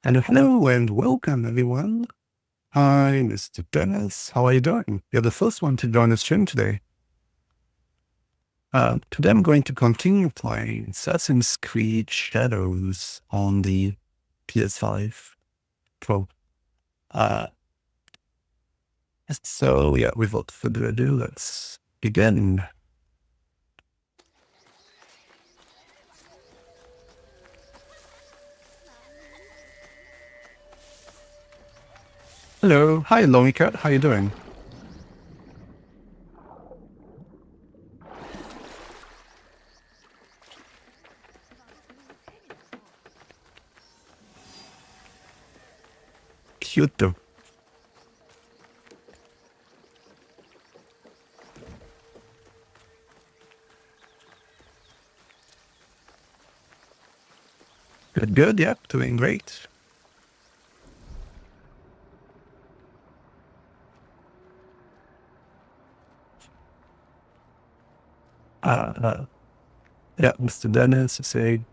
Hello and welcome everyone. Hi, Mr. Dennis. How are you doing? You're the first one to join the stream today. Today I'm going to continue playing Assassin's Creed Shadows on the PS5 Pro. So yeah, without further ado, let's begin. Hello. Hi, Lonely Cat. How you doing? Cute though. Good. Yeah, doing great. Yeah, Mr. Dennis is saying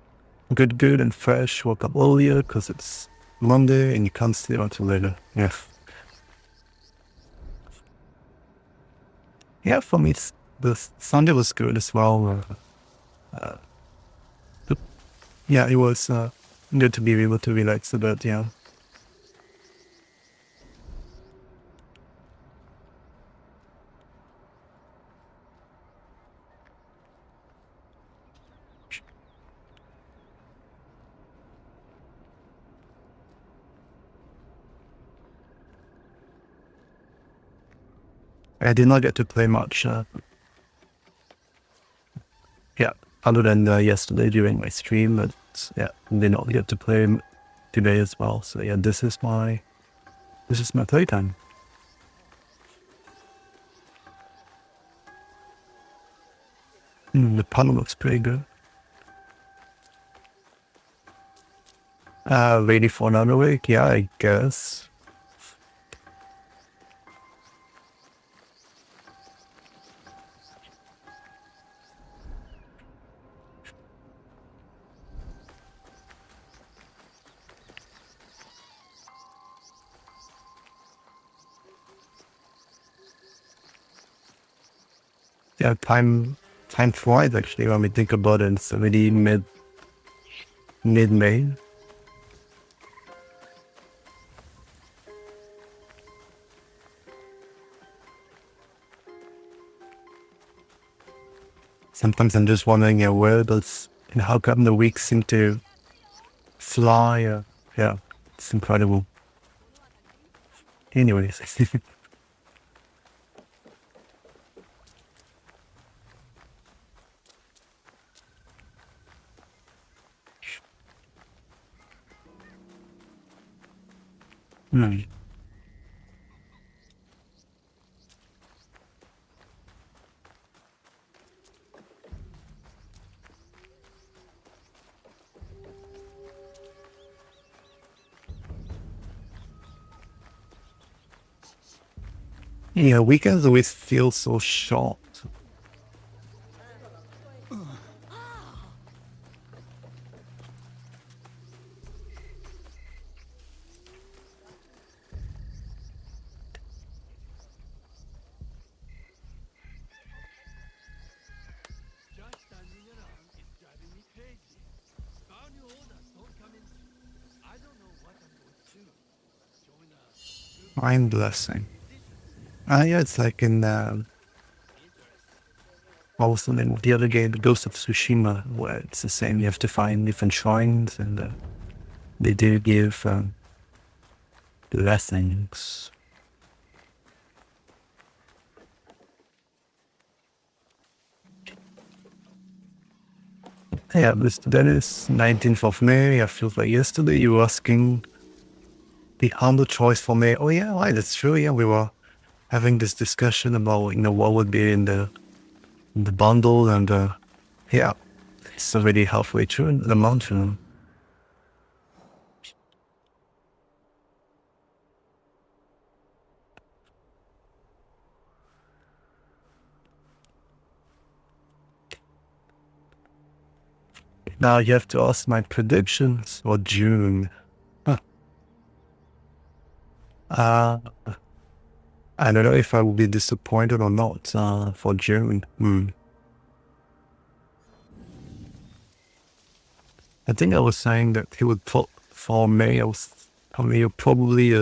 good and fresh. Woke up earlier because it's Monday and you can't stay until later. Yeah. Yeah, for me, the Sunday was good as well. Yeah, it was good to be able to relax a bit. Yeah. I did not get to play much. Yeah, other than yesterday during my stream, but yeah, did not get to play today as well. So yeah, this is my playtime. The panel looks pretty good. Ready for another week? Yeah, I guess. Yeah, time flies actually when we think about it. It's already mid May. Sometimes I'm just wondering, where does and how come the weeks seem to fly? Yeah, it's incredible. Anyways, Hmm. Yeah, weekends always feel so short. Just standing around is driving me crazy. Found new orders don't come in. I don't know what I'm going to do. Join a group I'm chat blessing. competition. Yeah, it's like in Interesting. what was the name of the other game, Ghost of Tsushima, where it's the same. You have to find different shrines, and they do give blessings. Yeah, Mr. Dennis, 19th of May. I feel like yesterday you were asking the humble choice for May. Oh yeah, right, that's true. Yeah, we were having this discussion about what would be in the bundle, and yeah, it's already halfway through the month. Now you have to ask my predictions for June. Huh. Uh, I don't know if I will be disappointed or not for June. I think I was saying that he would put for May. I mean, probably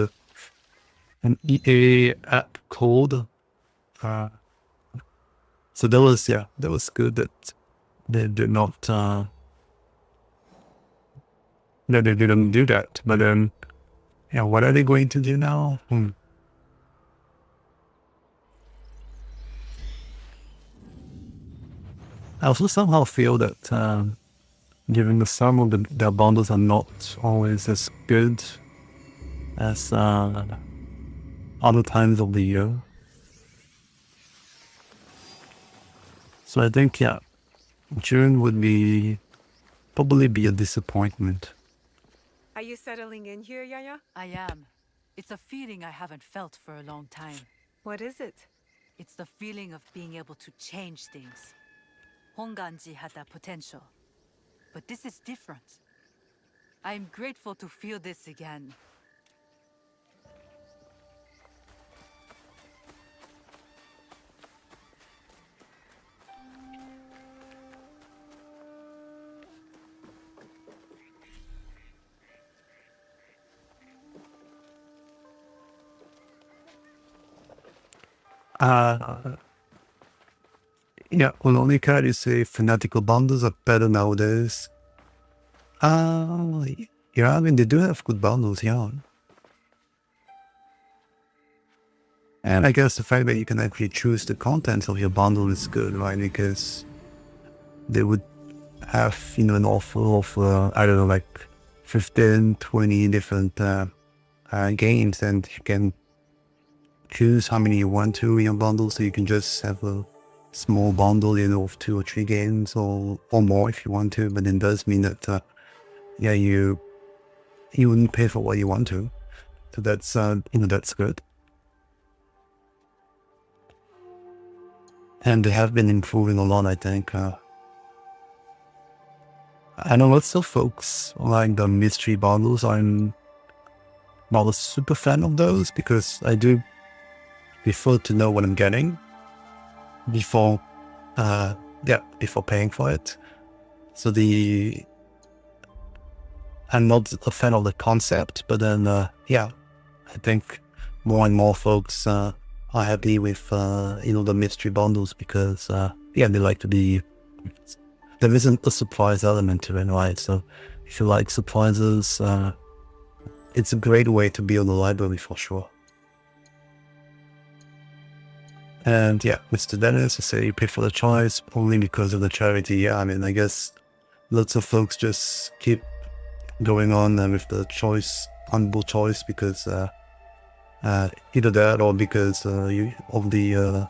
an EA app code. So that was good that they did not. No, they didn't do that. But then, what are they going to do now? I also somehow feel that given the some of their bundles are not always as good as other times of the year. So I think June would probably be a disappointment. Are you settling in here, Yaya? I am. It's a feeling I haven't felt for a long time. What is it? It's the feeling of being able to change things. Honganji had that potential. But this is different. I'm grateful to feel this again. Ononika, you say fanatical bundles are better nowadays. I mean, they do have good bundles, yeah. And I guess the fact that you can actually choose the content of your bundle is good, right? Because they would have, an offer of, I don't know, like 15, 20 different games, and you can choose how many you want to in your bundle, so you can just have a small bundle, of 2 or 3 games or more if you want to. But it does mean that, you wouldn't pay for what you want to. So that's, that's good. And they have been improving a lot, I think. I know lots of folks like the mystery bundles. I'm not a super fan of those because I do prefer to know what I'm getting before paying for it. So I'm not a fan of the concept, but then I think more and more folks are happy with the mystery bundles because they like to be. There isn't a surprise element to it, right? So if you like surprises, it's a great way to build a library for sure. And Mr. Dennis, I say you pay for the choice only because of the charity. Yeah, I mean, I guess lots of folks just keep going on with the choice, humble choice, because either that or because of the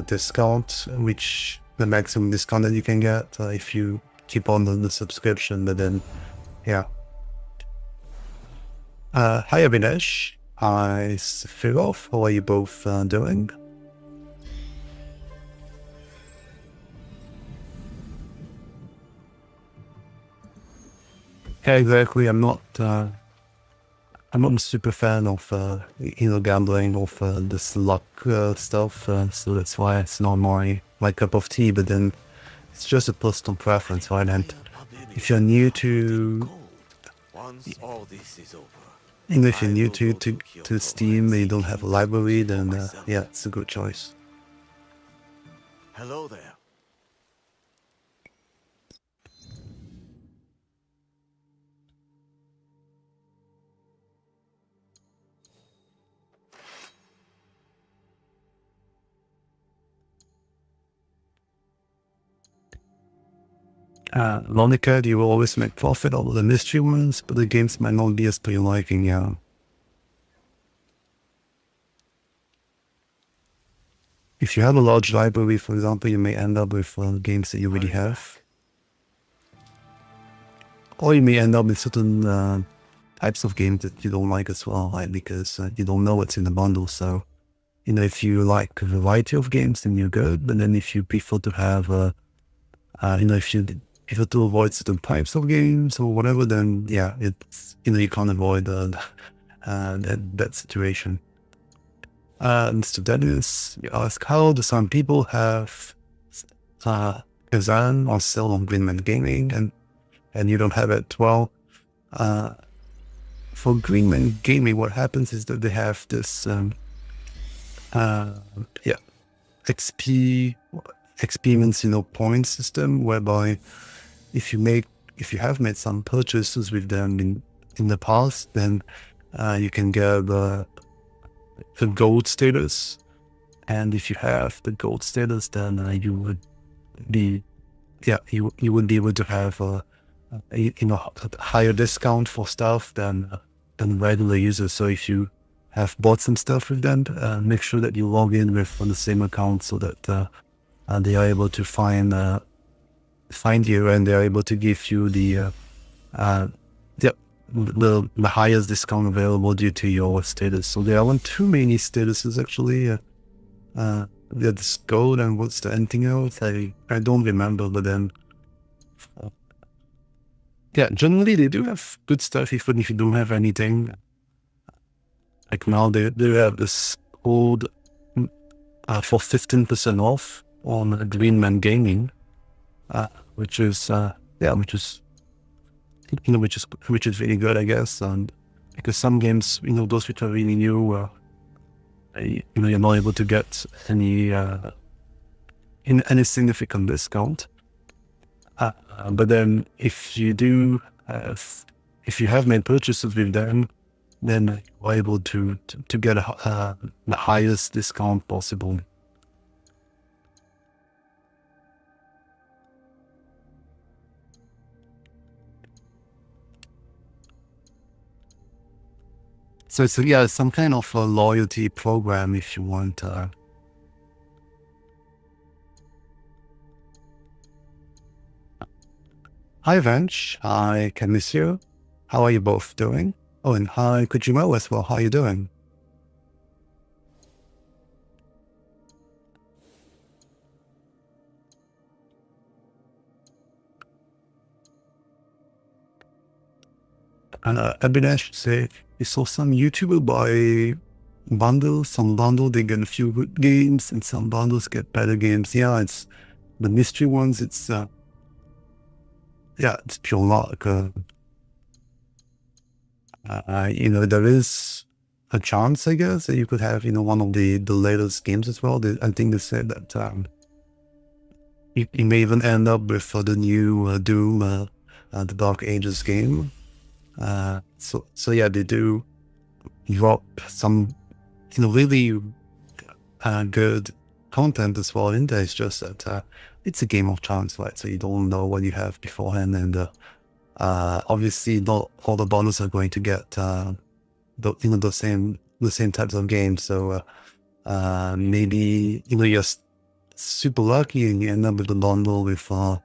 discount, which the maximum discount that you can get if you keep on the subscription. But then, hi Abhinesh. Hi Firov. How are you both doing? Yeah, exactly. I'm not a super fan of gambling, of this luck stuff. So that's why it's not my cup of tea. But then it's just a personal preference, right? And if you're new to, if you're new to Steam and you don't have a library, then it's a good choice. Hello there. Lonica, you will always make profit over the mystery ones, but the games might not be as per your liking, yeah. If you have a large library, for example, you may end up with games that you already have. Or you may end up with certain types of games that you don't like as well, right? Because you don't know what's in the bundle. So, if you like a variety of games, then you're good. But then if you prefer to have, if you prefer to avoid certain types of games or whatever, then it's, you can't avoid that situation. Mr. Dennis, you ask, how do some people have Kazan or sell on Greenman Gaming and you don't have it? Well, for Greenman Gaming, what happens is that they have this experience, point system, whereby if you have made some purchases with them in the past, then you can get the gold status, and if you have the gold status, then you would be you would be able to have a higher discount for stuff than regular users. So if you have bought some stuff with them, make sure that you log in with on the same account so that they are able to find you, and they are able to give you the highest discount available due to your status. So there aren't too many statuses actually. There's gold, and what's the anything else? I don't remember, but then generally they do have good stuff even if you don't have anything. Like now they have this code for 15% off on Greenman Gaming, which is really good, I guess. And because some games, those which are really new, you're not able to get any significant discount. But then if you have made purchases with them, then you're able to get the highest discount possible. So it's some kind of a loyalty program if you want. Hi Vench, hi Camisio, how are you both doing? Oh, and hi Kojima as well, how are you doing? And Abinash say, you saw some YouTuber buy bundles. Some bundle they get a few good games, and some bundles get better games. Yeah, it's the mystery ones. It's it's pure luck. There is a chance, I guess, that you could have one of the latest games as well. I think they said that you may even end up with the new Doom, the Dark Ages game. So yeah, they do drop some really good content as well in there. It's just that it's a game of chance, right? So you don't know what you have beforehand, and obviously not all the bundles are going to get the same types of games. So maybe you're super lucky and you end up with a bundle with the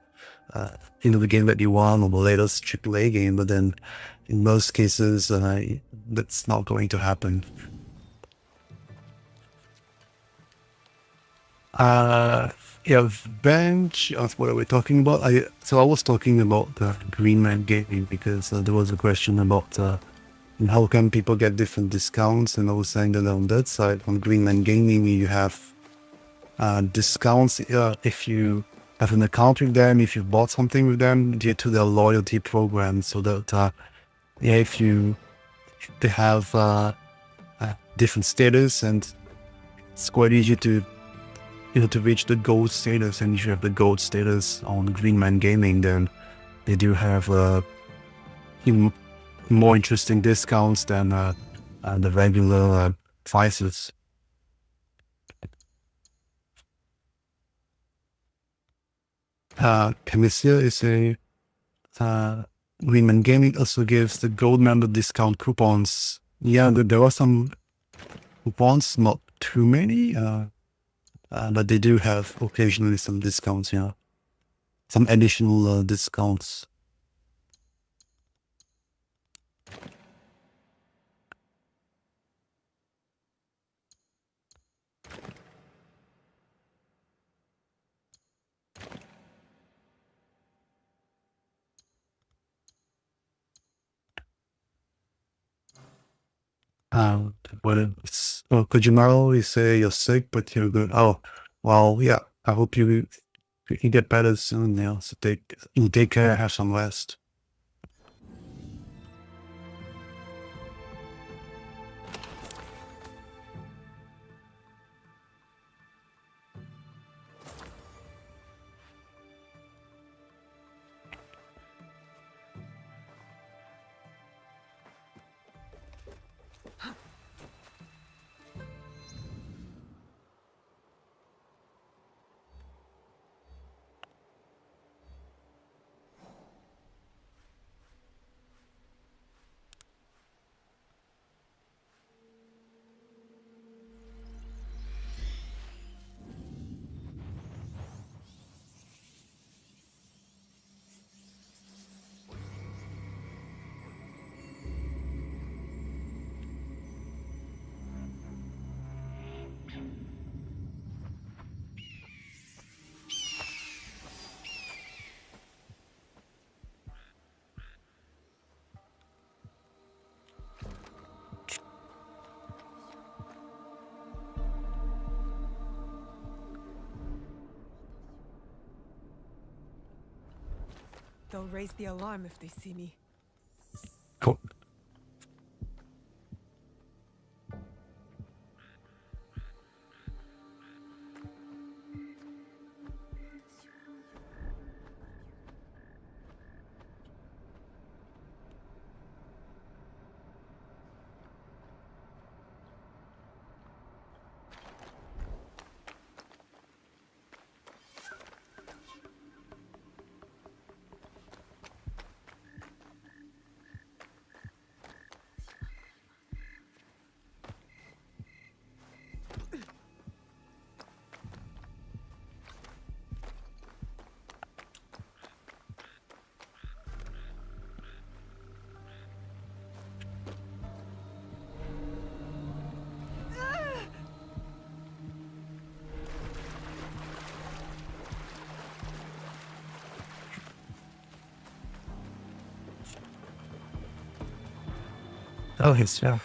game that you want, or the latest AAA game, but then in most cases that's not going to happen. Bench asked what are we talking about. I was talking about Greenman Gaming because there was a question about how can people get different discounts, and I was saying that on that side, on Greenman Gaming, you have discounts if you have an account with them, if you've bought something with them due to their loyalty program. So that they have different status, and it's quite easy to reach the gold status. And if you have the gold status on Greenman Gaming, then they do have more interesting discounts than the regular prices. Camissia is Greenman Gaming also gives the gold member discount coupons. Yeah, there are some coupons, not too many, but they do have occasionally some discounts, some additional discounts. What it's, oh, Kojimaro, you say you're sick, but you're good. Oh, well, yeah. I hope you can get better soon. Yeah. So take care. Have some rest. They'll raise the alarm if they see me. Cool. Oh, he's yeah.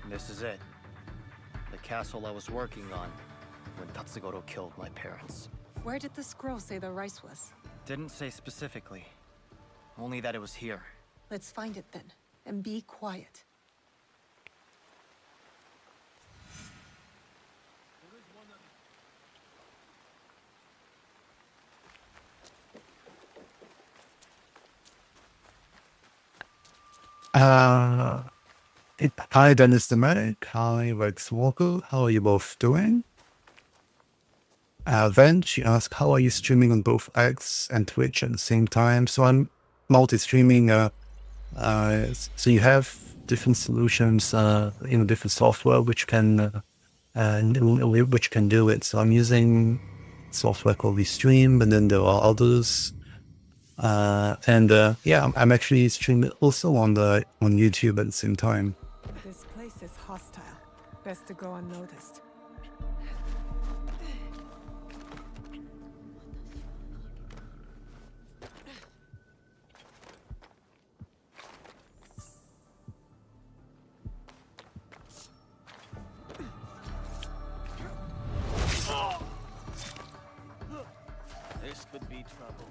This is it. The castle I was working on when Tatsugoro killed my parents. Where did the scroll say the rice was? Didn't say specifically. Only that it was here. Let's find it then, and be quiet. Hi, Dennis the Medic. Hi, Rex Walker. How are you both doing? Then she asked, how are you streaming on both X and Twitch at the same time? So I'm multi-streaming. So you have different solutions, different software which can do it. So I'm using software called Restream, and then there are others. Yeah, I'm actually streaming also on YouTube at the same time. This place is hostile. Best to go unnoticed. This could be trouble.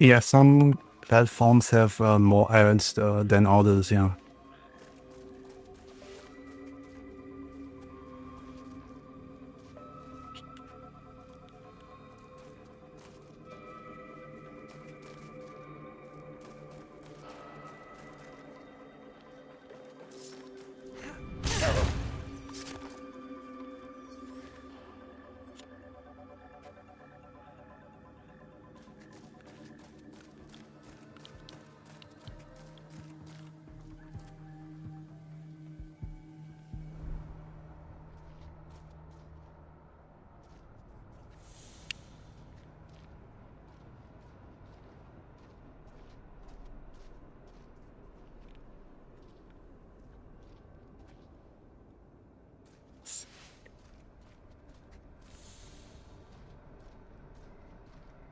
Yeah, some platforms have more errands than others. Yeah.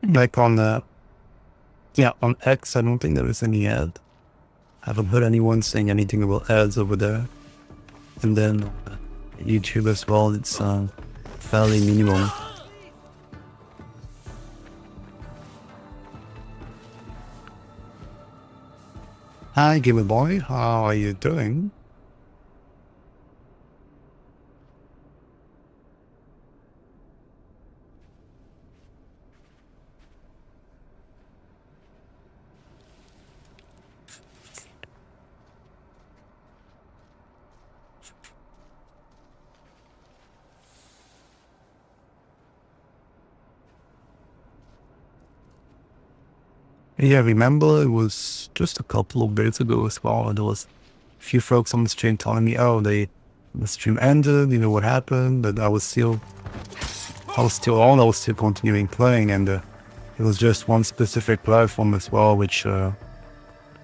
Like on on X, I don't think there is any ad. I haven't heard anyone saying anything about ads over there. And then YouTube as well, it's fairly minimal. Hi, Gamer Boy, how are you doing? Yeah, remember it was just a couple of days ago as well. There was a few folks on the stream telling me, oh, the stream ended, you know what happened, but I was still on, I was still continuing playing, and it was just one specific platform as well, which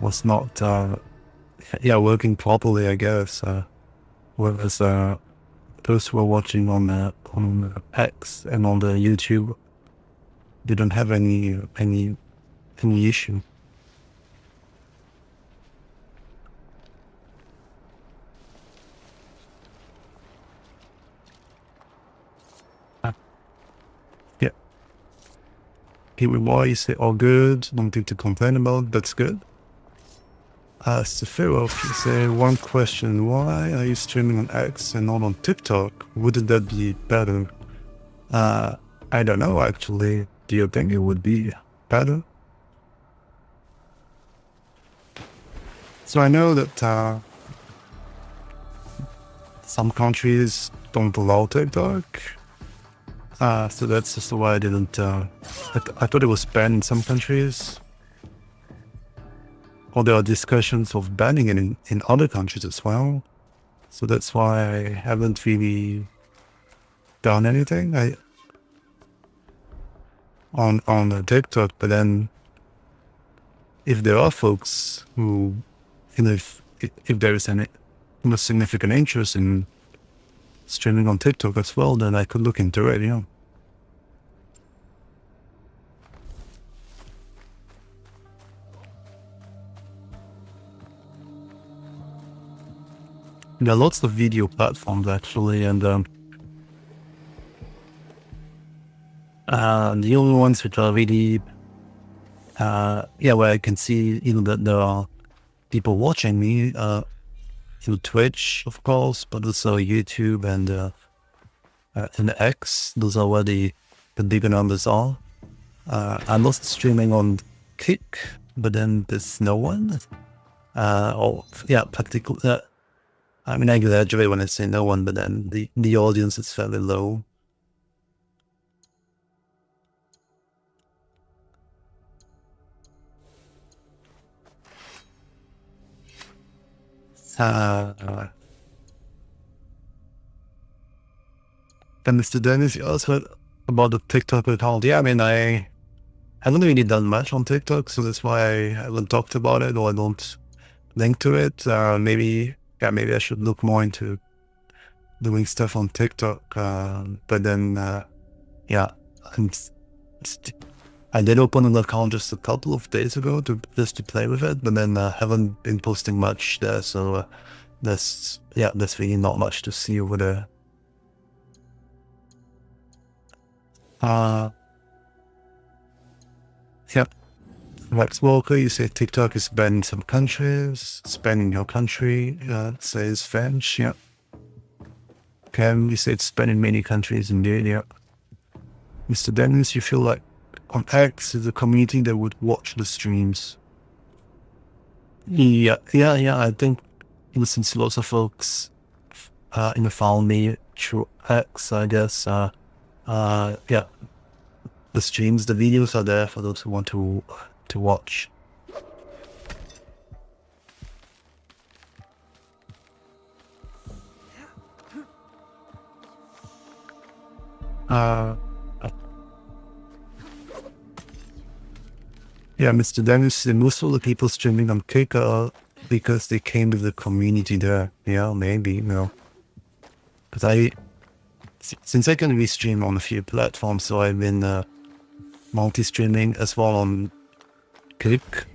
was not, working properly, I guess. Whereas those who were watching on X and on the YouTube didn't have any issue. Yeah. People why you say all good, nothing to complain about, that's good. Sefirov, you say one question, why are you streaming on X and not on TikTok? Wouldn't that be better? I don't know actually. Do you think it would be better? So I know that some countries don't allow TikTok. So that's just why I didn't, I thought it was banned in some countries. Or there are discussions of banning it in other countries as well. So that's why I haven't really done anything on TikTok. But then if there are folks who, you know, if there is any significant interest in streaming on TikTok as well, then I could look into it, yeah. There are lots of video platforms actually, and the only ones which are really, where I can see, you know, that there are people watching me, through Twitch, of course, but also YouTube and X. Those are where the bigger numbers are. I'm also streaming on Kick, but then there's no one. Practically. I mean, I exaggerate when I say no one, but then the audience is fairly low. Then Mr. Dennis, you also about the TikTok account. Yeah, I mean, I haven't really done much on TikTok, so that's why I haven't talked about it, or I don't link to it. Maybe I should look more into doing stuff on TikTok. But then, I did open an account just a couple of days ago to play with it, but then haven't been posting much there. So there's really not much to see over there. Rex Walker, you say TikTok is banned in some countries. It's banned in your country, says French, yeah. Cam, you say it's banned in many countries indeed, yeah. Mr. Dennis, you feel like on X is a community that would watch the streams. Yeah, I think since lots of folks found me through X, I guess, the streams, the videos are there for those who want to watch. Mr. Dennis, most of the people streaming on Kick are because they came to the community there. Yeah, maybe, you know. Because since I can restream on a few platforms, so I've been multi-streaming as well on Kick,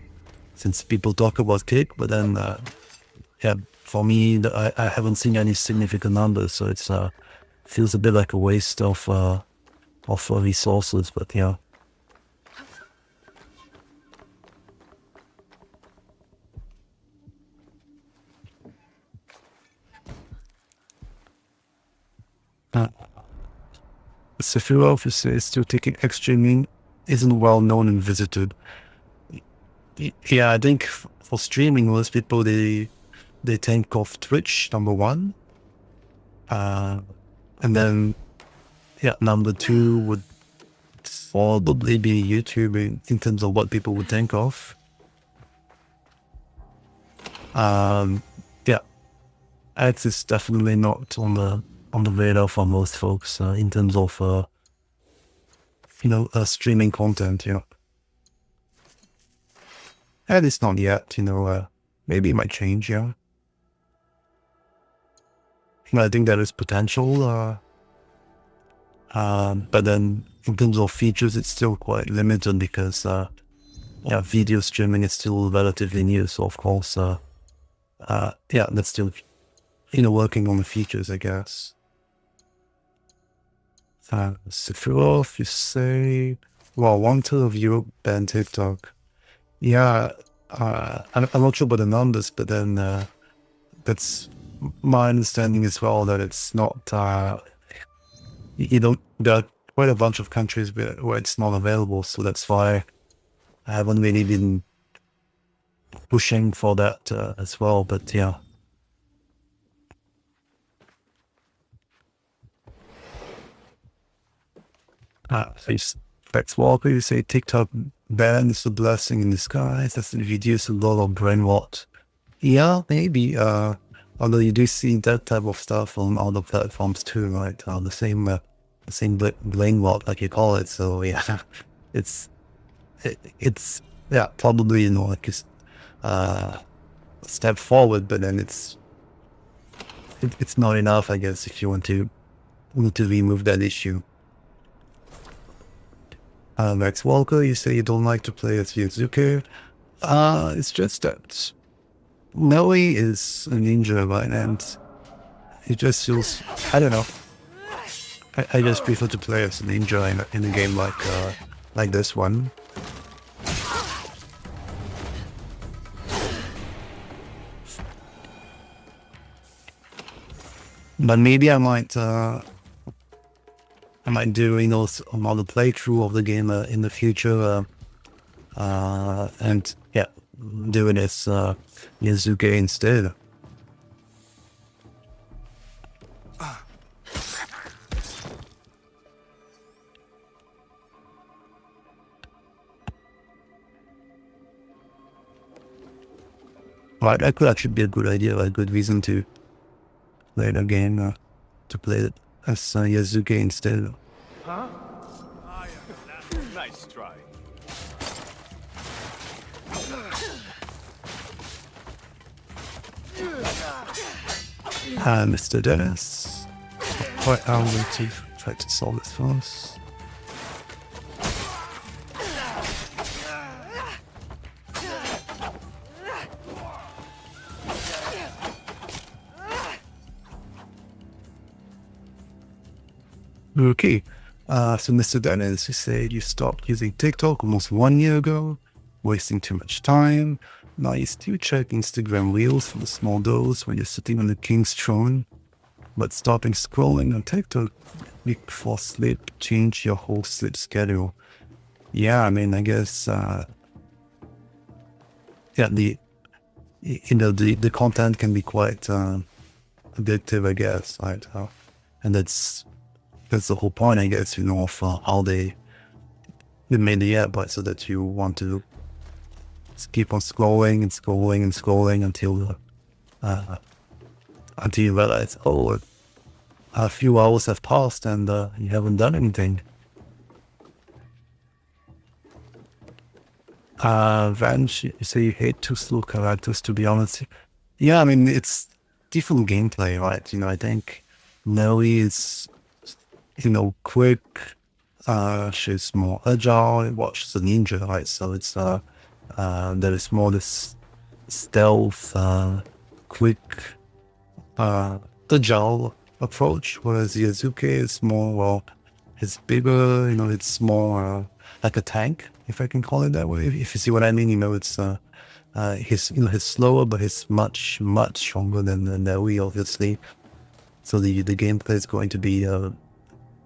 since people talk about Kick, but then yeah, for me, I haven't seen any significant numbers, so it's feels a bit like a waste of resources. But yeah, Sephiroth is still taking streaming, isn't well known and visited. Yeah, I think for streaming, most people they think of Twitch number one, and then yeah, number two would probably be YouTube in terms of what people would think of. Yeah, ads is definitely not on the radar for most folks in terms of streaming content. Yeah, and it's not yet. Maybe it might change. Yeah, I think there is potential. But then in terms of features, it's still quite limited because yeah, video streaming is still relatively new. So of course, yeah, that's still working on the features, I guess. Sephiroth, you say, well, 1/3 of Europe banned TikTok. Yeah, I'm not sure about the numbers, but then that's my understanding as well, that it's not, there are quite a bunch of countries where it's not available, so that's why I haven't really been pushing for that as well, but yeah. Specs Walker, you say TikTok ban is a blessing in disguise, that's to reduce a lot of brain rot. Yeah, maybe, although you do see that type of stuff on other platforms too, right? The same brain rot, like you call it. So yeah, it's yeah, probably like a step forward, but then it's not enough, I guess, if you want to remove that issue. Max Walker, you say you don't like to play as Yuzuki. It's just that Noe is a ninja, right? And it just feels, I don't know. I just prefer to play as a ninja in a game like this one. But maybe I might do another playthrough of the game in the future, and yeah, do it as Yuzuki instead. Right, that could actually be a good idea, a good reason to play the game, to play it as Yuzuki instead. Nice try. Mr. Dennis. Right, I'm going to try to solve this first. Okay, so Mr. Dennis, you said you stopped using TikTok almost 1 year ago, wasting too much time. Now you still check Instagram Reels for the small dose when you're sitting on the king's throne, but stopping scrolling on TikTok week before sleep change your whole sleep schedule. Yeah, I mean, I guess, yeah, the content can be quite addictive, I guess, right? And that's the whole point, I guess, of how they made the app, right? So that you want to keep on scrolling and scrolling and scrolling until you realize, oh, a few hours have passed and you haven't done anything. Vange, you say you hate too slow characters, to be honest. Yeah, I mean, it's different gameplay, right? I think Noe is, quick, she's more agile. Well, she's a ninja, right? So it's there is more this stealth, quick, agile approach, whereas Yazuki is more, well, it's bigger, it's more like a tank, if I can call it that way. If you see what I mean, it's he's slower, but he's much stronger than Naui, obviously. So the gameplay is going to be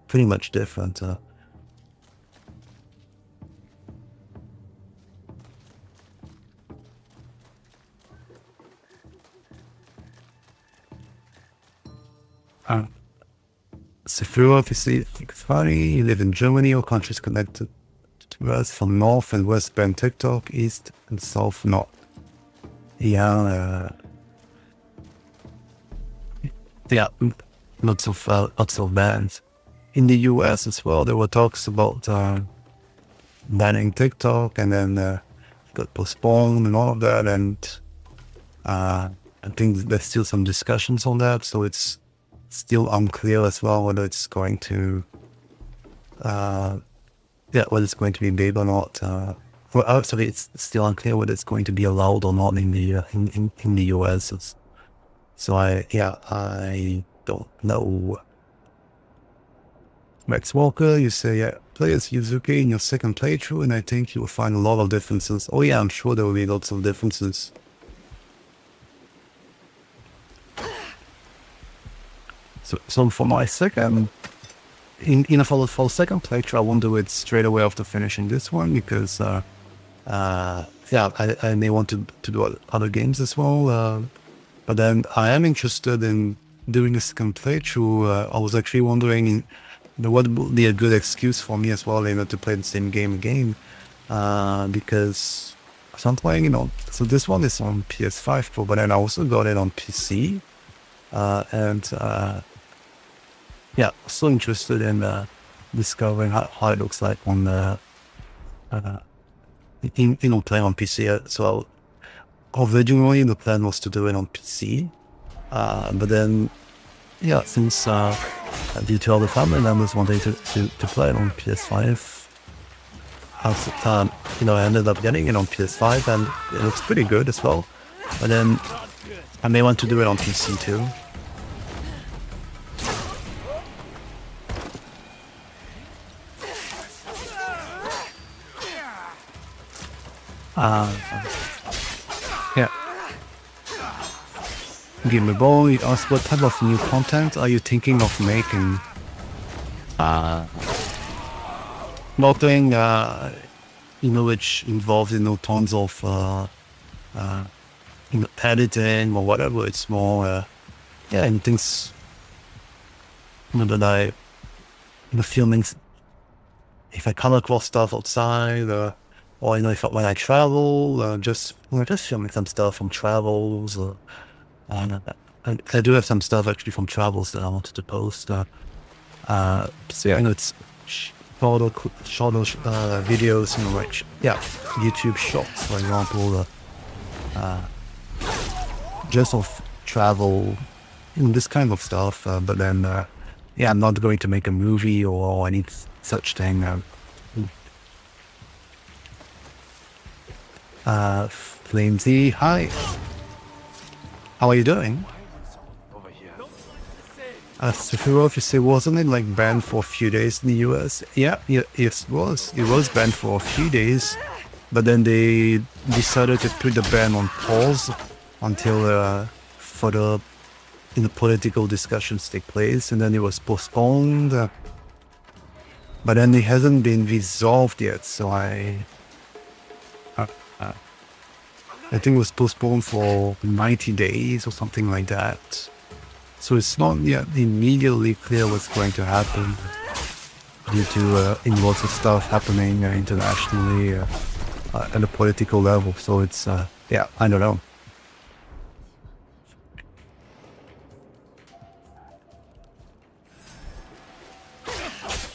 pretty much different. Sephiroth, obviously, it's funny. You live in Germany, or countries connected to us from north and west band TikTok, east and south not. Yeah, lots of bands. In the US as well, there were talks about banning TikTok, and then got postponed and all of that. And I think there's still some discussions on that, so it's still unclear as well whether it's going to whether it's going to be big or not. Well, actually, it's still unclear whether it's going to be allowed or not in the in the US. So I don't know. Max Walker, you say play as Yuzuki in your second playthrough, and I think you will find a lot of differences. Oh yeah, I'm sure there will be lots of differences. So for my second, for second playthrough, I won't do it straight away after finishing this one, because I may want to do other games as well. But then I am interested in doing a second playthrough. I was actually wondering what would be a good excuse for me as well, to play the same game again, because so I'm playing, so this one is on PS5 Pro, but then I also got it on PC, and so interested in discovering how it looks like on playing on PC. So originally the plan was to do it on PC, but then since due to all the family members wanting to play it on PS5, I ended up getting it on PS5, and it looks pretty good as well. But then I may want to do it on PC too. Gamer Boy asked, what type of new content are you thinking of making? Nothing, which involves, tons of, editing or whatever. It's more, anything, that I, filming, if I come across stuff outside, or, when I travel, just filming some stuff from travels, I do have some stuff actually from travels that I wanted to post. So it's shorter videos, which YouTube Shorts, for example, just of travel, this kind of stuff. But then, I'm not going to make a movie or any such thing. Flamesy, hi. How are you doing? Sephiroth, you say, wasn't it banned for a few days in the US? Yeah, it was. It was banned for a few days, but then they decided to put the ban on pause until further political discussions take place, and then it was postponed. But then it hasn't been resolved yet, so I think it was postponed for 90 days or something like that. So it's not yet immediately clear what's going to happen due to lots of stuff happening internationally at a political level. So it's, I don't know.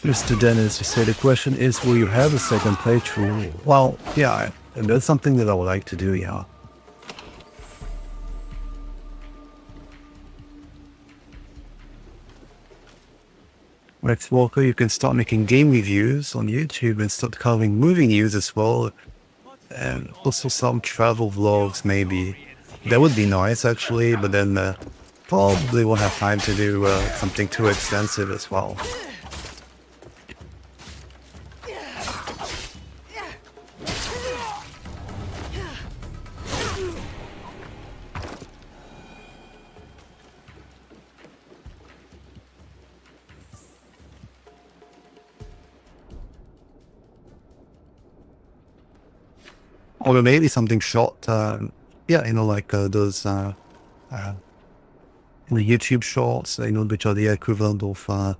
Mr. Dennis, you say the question is, will you have a second playthrough? Well, and that's something that I would like to do, Rex Walker, you can start making game reviews on YouTube and start covering movie news as well. And also some travel vlogs maybe. That would be nice actually, but then probably won't have time to do something too extensive as well. Or maybe something short, yeah, like those the YouTube shorts, which are the equivalent of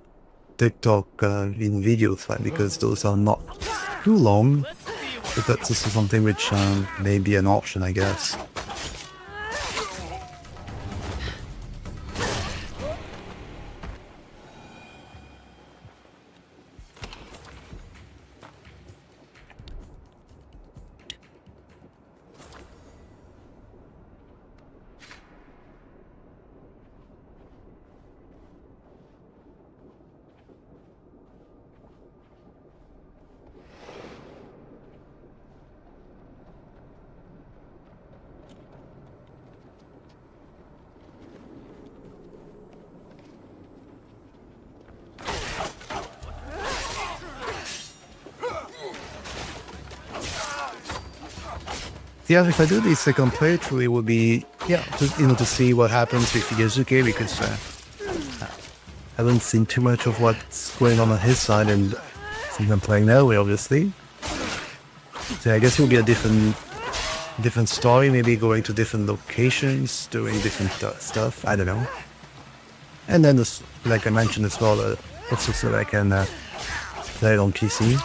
TikTok in videos, right? Because those are not too long, but that's also something which may be an option, I guess. Yeah, if I do the second playthrough, it would be, yeah, to see what happens with Yuzuki, because I haven't seen too much of what's going on his side, and since I'm playing that way, obviously. So I guess it will be a different story, maybe going to different locations, doing different stuff, I don't know. And then, like I mentioned as well, also so that I can play it on PC.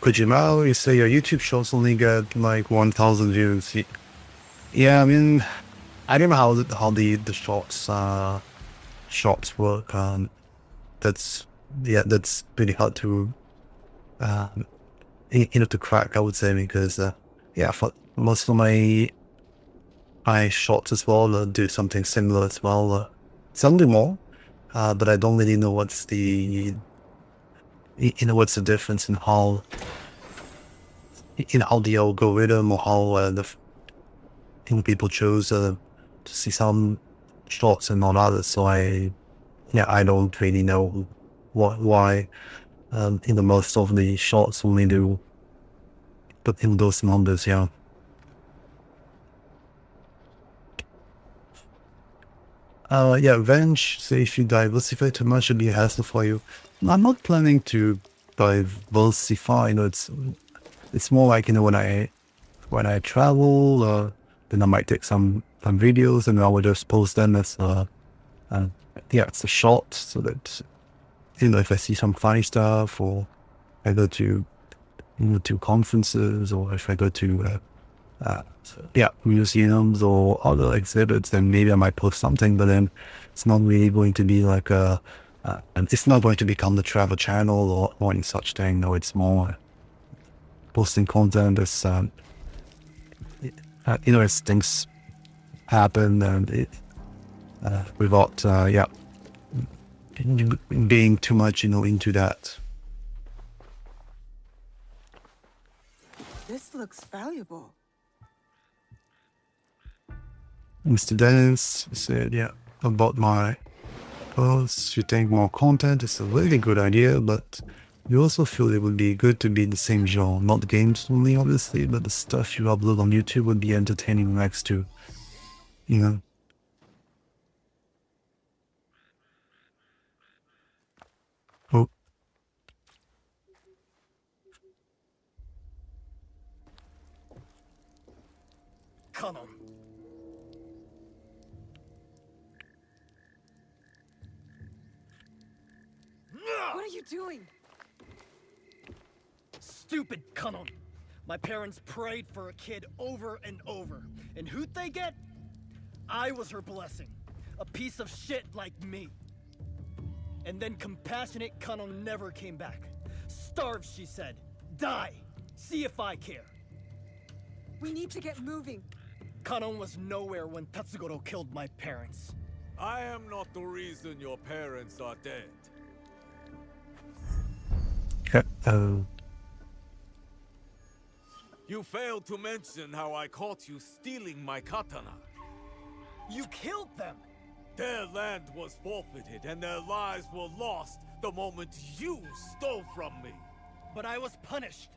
Kojima, you say your YouTube shows only get like 1,000 views. Yeah, I mean, I don't know how the shorts work. That's pretty hard to to crack, I would say, because yeah, for most of my shorts as well do something similar as well. Something more, but I don't really know what's the difference in how the algorithm, or how people choose to see some shorts and not others. So I don't really know why most of the shorts only do put in those numbers. Yeah. Yeah, Venge, say if you diversify too much, it'll be a hassle for you. I'm not planning to diversify, it's more like, when I travel, then I might take some videos and I will just post them as it's a short, so that, if I see some funny stuff, or I go to, to conferences, or if I go to, museums or other exhibits, then maybe I might post something, but then it's not really going to be like it's not going to become the travel channel or any such thing. No, it's more posting content as as things happen, and without being too much into that. This looks valuable. Mr. Dennis said, yeah, about my posts, you think more content is a really good idea, but you also feel it would be good to be in the same genre, not games only, obviously, but the stuff you upload on YouTube would be entertaining next to, Oh. Come on. What are you doing? Stupid Kanon. My parents prayed for a kid over and over. And who'd they get? I was her blessing. A piece of shit like me. And then compassionate Kanon never came back. Starve, she said. Die. See if I care. We need to get moving. Kanon was nowhere when Tatsugoro killed my parents. I am not the reason your parents are dead. Oh. You failed to mention how I caught you stealing my katana. You killed them! Their land was forfeited and their lives were lost the moment you stole from me. But I was punished.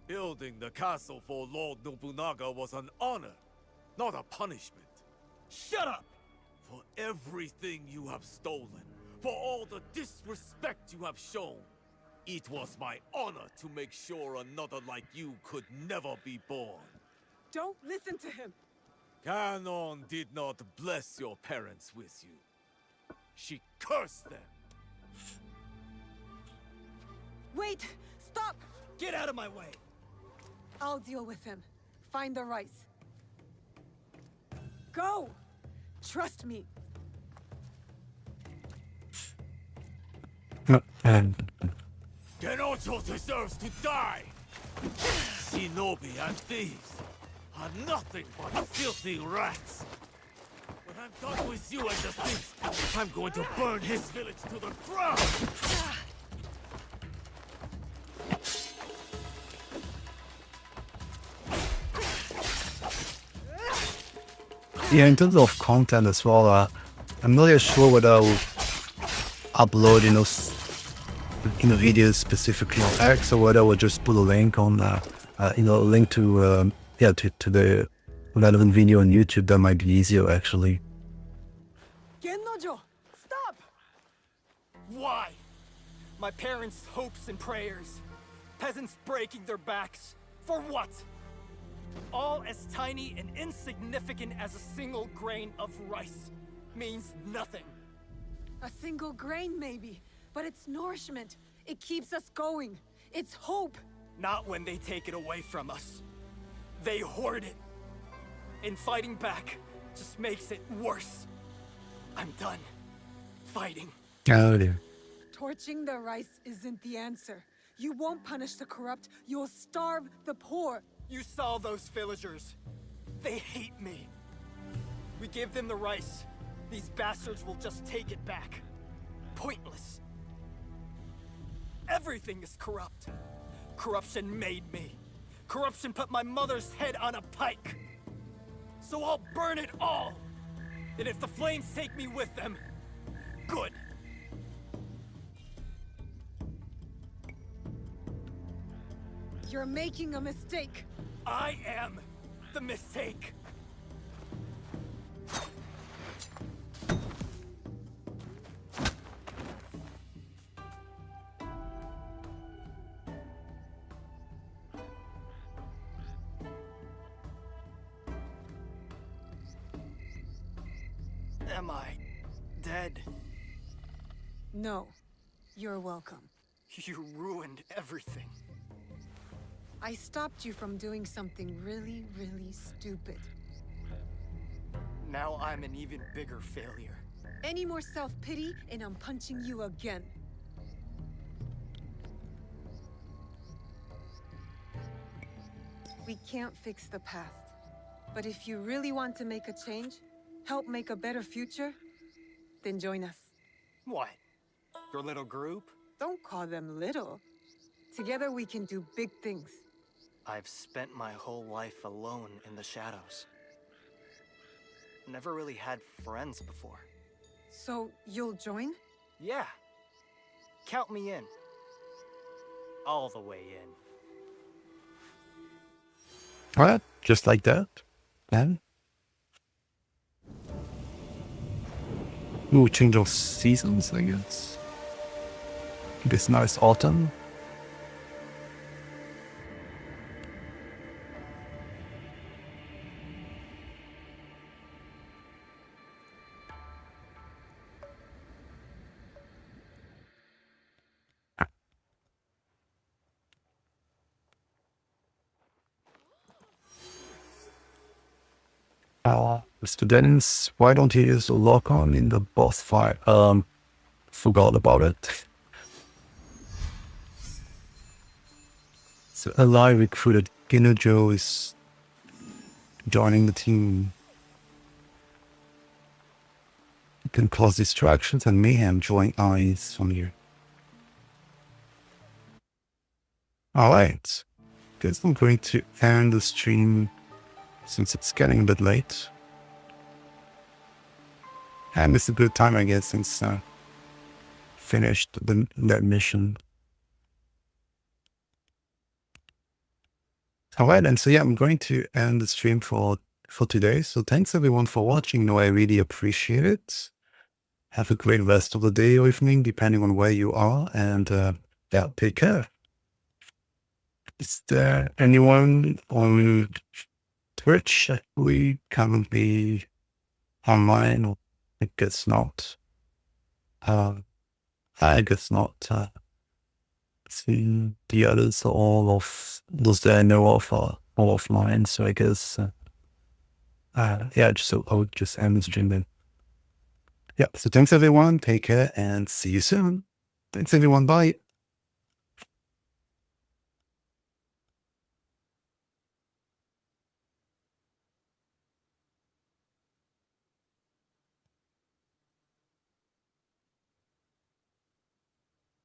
Building the castle for Lord Nobunaga was an honor, not a punishment. Shut up! For everything you have stolen, for all the disrespect you have shown, it was my honor to make sure another like you could never be born. Don't listen to him. Kanon did not bless your parents with you. She cursed them. Wait! Stop! Get out of my way! I'll deal with him. Find the rice. Go! Trust me. And Genocho deserves to die! Shinobi and thieves are nothing but filthy rats! When I'm done with you and the thieves, I'm going to burn his village to the ground! yeah, in terms of content as well, I'm not really sure whether I will upload, videos specifically on X, or whether I will just put a link on, a link to, to the relevant video on YouTube. That might be easier, actually. Gennojo! Stop! Why? My parents' hopes and prayers. Peasants breaking their backs. For what? All as tiny and insignificant as a single grain of rice. Means nothing. A single grain, maybe. But it's nourishment. It keeps us going. It's hope. Not when they take it away from us. They hoard it. And fighting back just makes it worse. I'm done fighting. Oh dear. Torching the rice isn't the answer. You won't punish the corrupt. You'll starve the poor. You saw those villagers. They hate me. We give them the rice. These bastards will just take it back. Pointless. Everything is corrupt. Corruption made me. Corruption put my mother's head on a pike. So I'll burn it all. And if the flames take me with them, good. You're making a mistake. I am the mistake. Am I dead? No. You're welcome. You ruined everything. I stopped you from doing something really, really stupid. Now I'm an even bigger failure. Any more self-pity, and I'm punching you again. We can't fix the past. But if you really want to make a change, help make a better future, then join us. What? Your little group? Don't call them little. Together we can do big things. I've spent my whole life alone in the shadows. Never really had friends before. So, you'll join? Yeah. Count me in. All the way in. Alright, just like that. Then. Ooh, change of seasons, I guess. This nice autumn. Mr. Dennis, why don't you use the lock-on in the boss fight? forgot about it. So Ally recruited Ginojo is joining the team. You can cause distractions and mayhem join eyes from here. Alright. Guess I'm going to end the stream since it's getting a bit late. And it's a good time, I guess, since finished that mission. Alright, and so yeah, I'm going to end the stream for today. So thanks everyone for watching. No, I really appreciate it. Have a great rest of the day or evening, depending on where you are. And yeah, take care. Is there anyone on Twitch that we currently online? Or I guess not. I guess not. See, the others are all of those that I know of are all offline. So I guess yeah, I would just end the stream then. Yeah. So thanks everyone. Take care and see you soon. Thanks everyone. Bye.